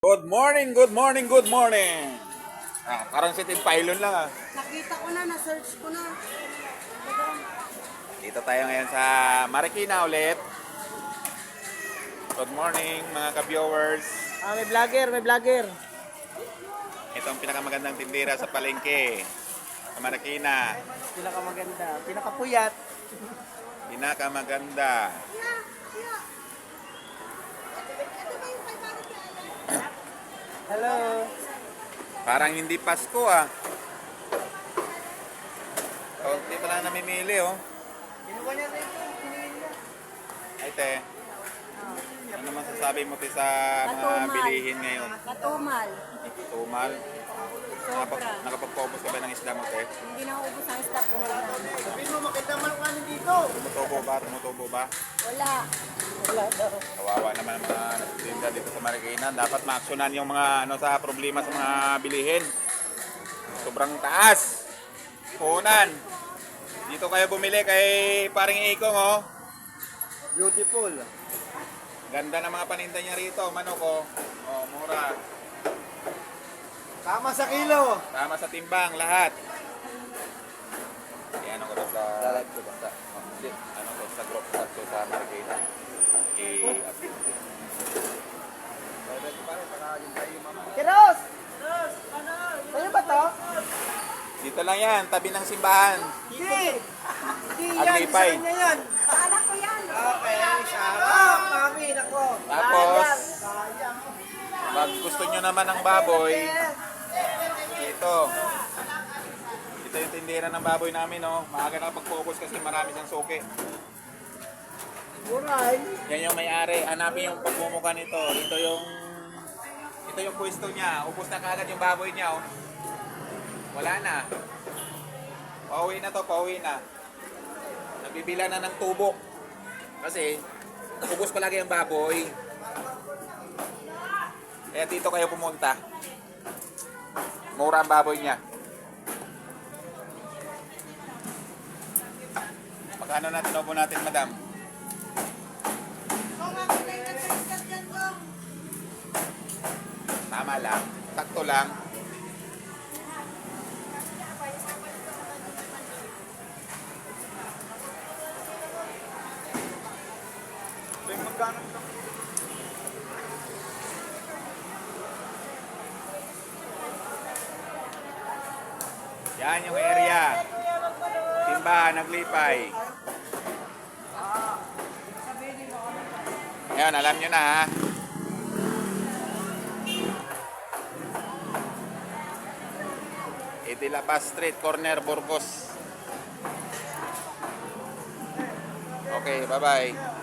Good morning, good morning, good morning. Parang si Tim Pylon lang ah. Nakita ko na, na-search ko na. Dito tayo ngayon sa Marikina ulit. Good morning mga ka-viewers. May vlogger, may vlogger. Ito ang pinakamagandang tindera sa palengke. Sa Marikina. Pinakamaganda, pinakapuyat. Pinakamaganda. Hello. Parang hindi Pasko ah. Kaunti pa lang namimili oh. Kinuha niya rito, pinili niya. Ay te, ano masasabi mo te sa mga Matumal. bilihin ngayon? Matumal. Tumal? Sobra. Nakapagpaubos ka ba ng isda mo te? Hindi na ubus ang stop ko. Wala. Sabihin mo, maganda malukanin dito. Tumutubo ba? Tumutubo ba? Wala. Wala daw. Kawawa naman ang mga nagtitinda dito sa Marikina. Dapat maaksyonan yung mga sa problema sa mga bilihin. Sobrang taas. Punan. Dito kayo bumili kay paring Ikong oh. Beautiful. Ganda ng mga paninda niya rito. Manok oh. Oh, mura. Tama sa kilo. Tama sa timbang lahat. Yan ako sa ano ko sa group chat ko sa Marikina. Kiros! Sa'yo ba to? Dito lang yan, tabi ng simbahan. Hindi. Hindi yan, Aglipay. isa niya yan. Anak ko yan. Okay, sarap. Mami, nako. Tapos, Sayang. pag gusto nyo naman ng baboy, ito. Ito yung tindera ng baboy namin, oh. Maaga nakapag-focus kasi marami siyang suki. Muray. Yan yung may-ari. Hanapin yung pagmumukha nito. Ito yung pwesto niya. Ubus na kagad yung baboy niya, oh. Wala na. Pauwi na to, pauwi na. Nagbibila na ng tubo. Kasi, ubus palagi ang baboy. Kaya dito kayo pumunta. Mura ang baboy niya. Magkano na tinobo natin, madam? Tama lang. Sakto lang. Yan yung area. Timba, Naglipay. Yan, alam nyo na ha. Itilapa Street, corner, Burgos. Okay, bye-bye.